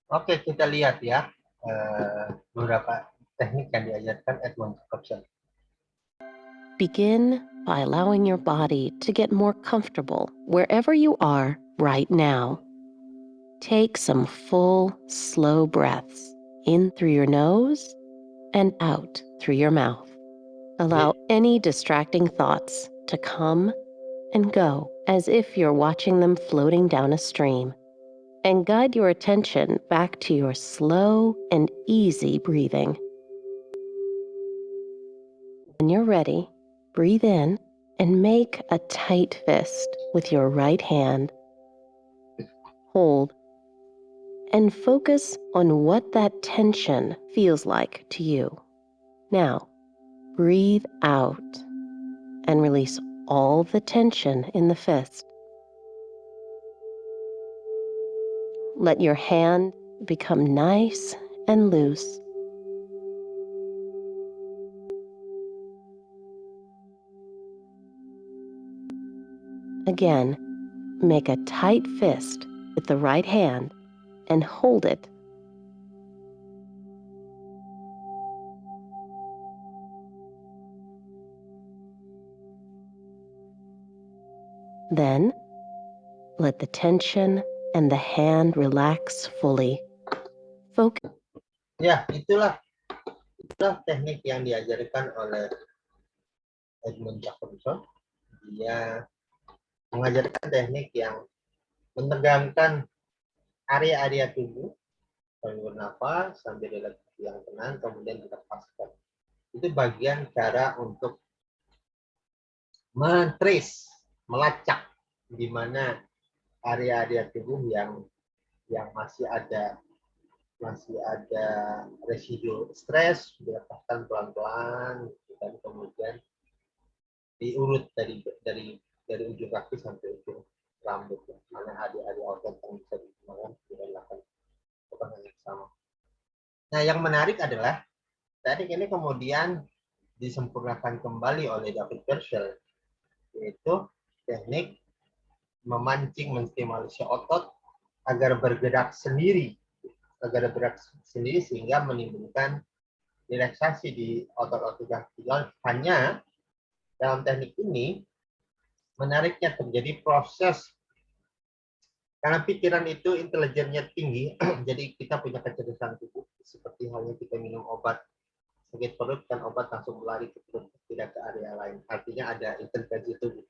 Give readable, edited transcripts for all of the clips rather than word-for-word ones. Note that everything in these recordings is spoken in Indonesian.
Oke, kita lihat ya beberapa teknik yang diajarkan Edmund Jacobson. Begin by allowing your body to get more comfortable wherever you are right now. Take some full, slow breaths in through your nose and out through your mouth. Allow any distracting thoughts to come and go as if you're watching them floating down a stream. And guide your attention back to your slow and easy breathing. When you're ready, breathe in and make a tight fist with your right hand. Hold and focus on what that tension feels like to you. Now, breathe out and release all the tension in the fist. Let your hand become nice and loose. Again, make a tight fist with the right hand and hold it. Then, let the tension and the hand relax fully. Focus. Ya, itulah teknik yang diajarkan oleh Edmund Jacobson. Dia mengajarkan teknik yang menegangkan area-area tubuh, sambil bernafas, sambil relaksasi yang tenang, kemudian dilepaskan. Itu bagian cara untuk mentrace, melacak di mana area-area tubuh yang masih ada residu stres, dilepaskan pelan-pelan, dan kemudian diurut dari ujung kaki sampai ujung rambut, mana area-area otot yang bisa digunakan dilakukan yang sama. Nah, yang menarik adalah teknik ini kemudian disempurnakan kembali oleh David Hershel, yaitu teknik memancing, menstimulasi otot agar bergerak sendiri sehingga menimbulkan relaksasi di otot-otot kaki. Hanya dalam teknik ini menariknya terjadi proses, karena pikiran itu intelijennya tinggi, jadi kita punya kecerdasan tubuh, seperti halnya kita minum obat sakit perut, kan obat langsung melari ke perut, tidak ke area lain. Artinya ada intelijensi tubuh.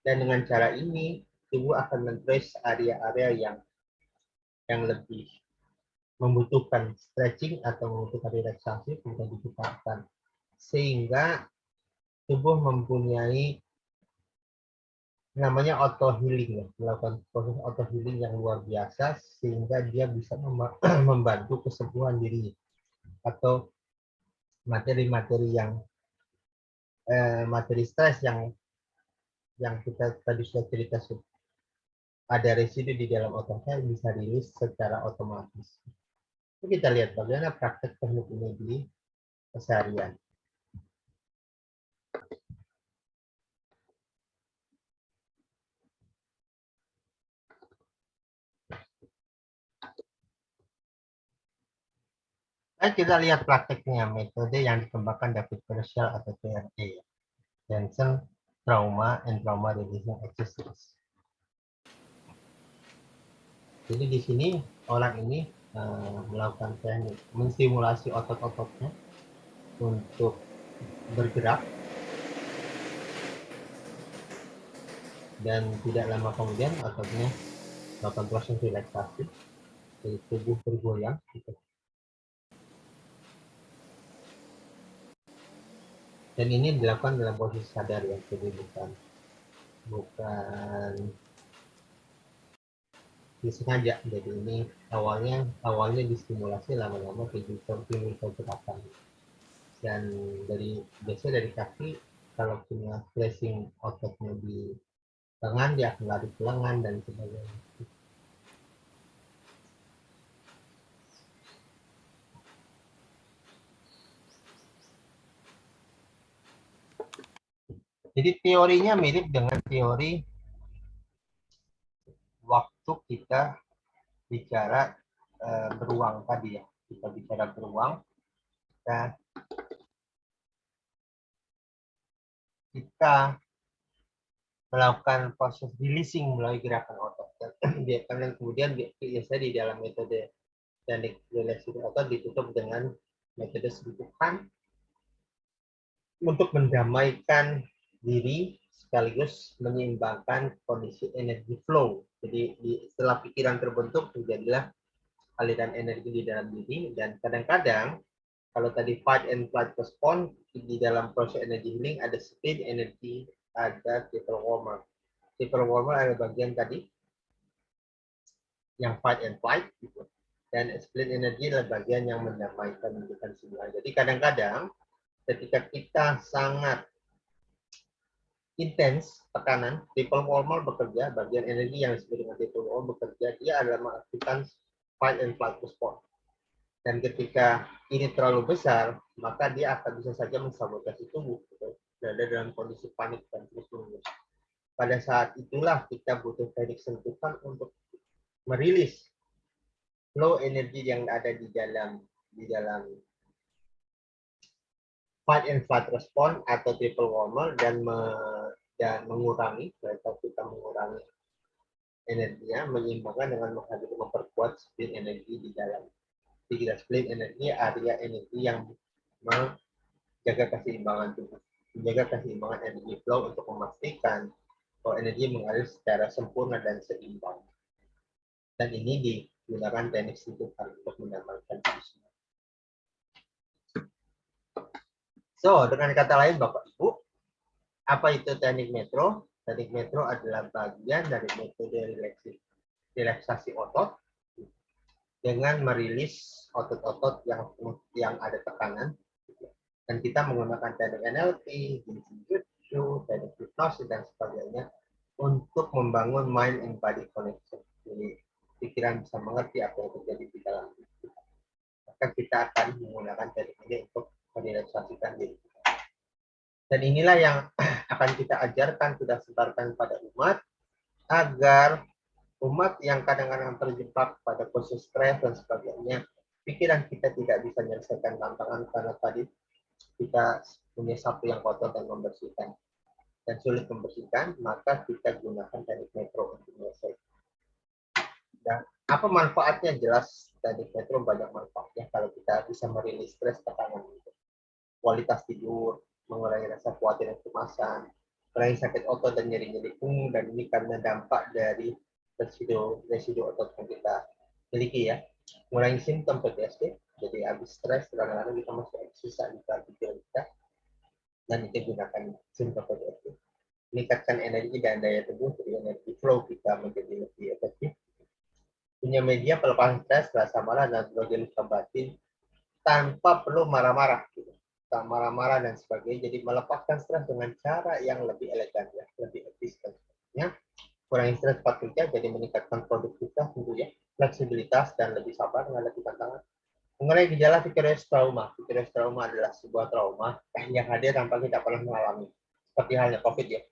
Dan dengan cara ini, tubuh akan men-trace area-area yang lebih membutuhkan stretching atau membutuhkan relaksasi, kemudian diciptakan. Sehingga tubuh mempunyai namanya auto healing, ya, melakukan proses auto healing yang luar biasa, sehingga dia bisa membantu kesembuhan diri atau materi-materi materi stres yang kita tadi sudah cerita, ada residu di dalam ototnya, bisa rilis secara otomatis. Kita lihat bagaimana praktek teknik ini di keseharian. Kita lihat prakteknya, metode yang dikembangkan David Hershel atau TRE, Tension Trauma and Trauma Releasing Exercise. Jadi di sini orang ini melakukan teknik menstimulasi otot-ototnya untuk bergerak, dan tidak lama kemudian ototnya melakukan proses relaksasi, jadi tubuh bergoyang gitu. Dan ini dilakukan dalam posisi sadar, ya, jadi bukan disengaja. Jadi ini awalnya distimulasi, lama-lama timbul gerakan. Dan biasanya dari kaki, kalau punya flashing ototnya di lengan, dia akan lari ke lengan dan sebagainya. Jadi teorinya mirip dengan teori waktu kita bicara beruang tadi ya. Kita bicara beruang, dan kita melakukan proses releasing melalui gerakan otot. Dan kemudian biasanya di dalam metode teknik relaksasi otot ditutup dengan metode sentuhan untuk mendamaikan diri sekaligus menyeimbangkan kondisi energi flow. Jadi setelah pikiran terbentuk terjadilah aliran energi di dalam diri, dan kadang-kadang kalau tadi fight and flight response di dalam proses energi healing ada speed energi, ada triple warmer. Triple warmer ada bagian tadi yang fight and flight gitu. Dan split energy adalah bagian yang mendamaikan menunjukkan semua. Jadi kadang-kadang ketika kita sangat intens tekanan, triple warmer bekerja, bagian energi yang disebut dengan triple warmer bekerja, dia adalah mengaktifkan fight and flight response. Dan ketika ini terlalu besar, maka dia akan bisa saja mensabotasi tubuh, gitu. Berada dalam kondisi panik dan terus-menerus. Pada saat itulah kita butuh teknik sentuhan untuk merilis flow energi yang ada di dalam fight and flight response atau triple warmer, dan mengurangi, atau kita mengurangi energinya, menyeimbangkan dengan memperkuat split energi di dalam. Jadi split energi area energi yang menjaga keseimbangan tubuh, menjaga keseimbangan energi flow untuk memastikan bahwa energi mengalir secara sempurna dan seimbang. Dan ini digunakan teknik sentuhan untuk mendamaikan semua. So, dengan kata lain Bapak Ibu, apa itu teknik metro? Teknik metro adalah bagian dari metode relaksasi otot dengan merilis otot-otot yang ada tekanan. Dan kita menggunakan teknik NLP, Jiu-Jitsu, teknik hipnosis, dan sebagainya untuk membangun mind and body connection. Jadi pikiran bisa mengerti apa yang terjadi di dalam diri. Maka kita akan menggunakan teknik ini untuk merelaksasikan diri. Dan inilah yang akan kita ajarkan, kita sebarkan pada umat, agar umat yang kadang-kadang terjebak pada proses stres dan sebagainya, pikiran kita tidak bisa menyelesaikan tantangan karena tadi kita punya sapu yang kotor dan membersihkan dan sulit membersihkan, maka kita gunakan teknik metro untuk menyelesaikan. Dan apa manfaatnya? Jelas teknik metro banyak manfaatnya kalau kita bisa merilis stres, tekanan, kualitas tidur, mengurangi rasa khawatir dan kecemasan, mengurangi sakit otot dan nyeri-nyeri punggung, dan ini karena dampak dari residu otot yang kita miliki ya. Mengurangi simptom PTSD, jadi habis stres kadang-kadang kita masih susah di pikiran kita, dan itu gunakan simptom PTSD. Meningkatkan energi dan daya tubuh, jadi energi flow kita menjadi lebih efektif. Punya media pelepasan stres, rasa marah, dan sebagai luka batin tanpa perlu marah-marah gitu. Marah-marah dan sebagainya, jadi melepaskan stres dengan cara yang lebih elegan ya, lebih efisien ya. Kurangi stres cepat kerja, jadi meningkatkan produktivitas tentunya, fleksibilitas, dan lebih sabar menghadapi tantangan. Mengenai gejala vicarious trauma. Vicarious trauma adalah sebuah trauma yang hadir tanpa kita pernah mengalami, seperti halnya COVID ya.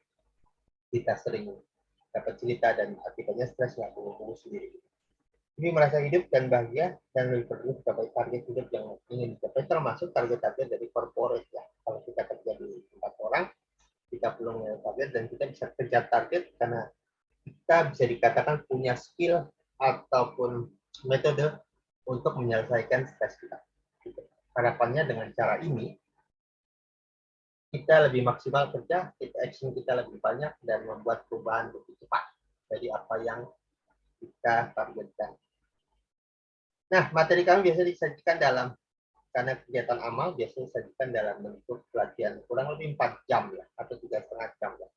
Kita sering dapat cerita dan akibatnya stres nggak tunggu-tunggu sendiri. Ini merasa hidup dan bahagia dan lebih perlu mencapai target hidup yang ingin dicapai, termasuk target-target dari corporate ya. Kalau kita kerja di tempat orang, kita perlu mencapai target dan kita bisa kejar target karena kita bisa dikatakan punya skill ataupun metode untuk menyelesaikan stres kita. Harapannya dengan cara ini kita lebih maksimal kerja, action kita lebih banyak dan membuat perubahan lebih cepat dari apa yang kita targetkan. Nah, materi kami biasanya disajikan karena kegiatan amal biasanya disajikan dalam bentuk pelatihan kurang lebih 4 jam ya, atau 3,5 jam ya.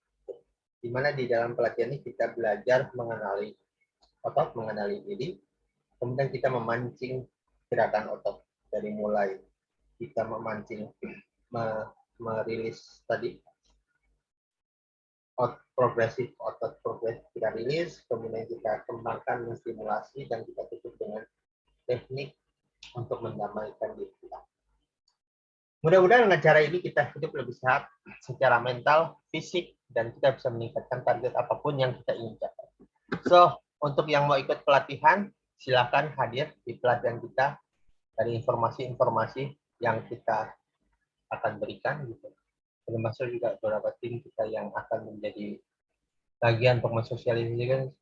Di mana di dalam pelatihan ini kita belajar mengenali otot, mengenali diri, kemudian kita memancing gerakan otot dari mulai kita memancing, merilis tadi progresif, otot progresif kita rilis, kemudian kita kembangkan, menstimulasi, dan kita tutup dengan teknik untuk mendamaikan diri kita. Mudah-mudahan dengan cara ini kita hidup lebih sehat secara mental, fisik, dan kita bisa meningkatkan target apapun yang kita ingin capai. So, untuk yang mau ikut pelatihan, silakan hadir di pelatihan kita dari informasi-informasi yang kita akan berikan gitu. Termasuk juga beberapa tim kita yang akan menjadi bagian untuk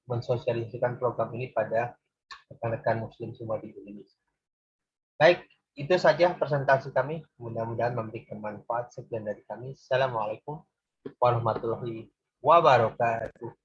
mensosialisasikan program ini pada rekan-rekan muslim semua di Indonesia. Baik, itu saja presentasi kami. Mudah-mudahan memberikan manfaat. Sekian dari kami. Assalamualaikum warahmatullahi wabarakatuh.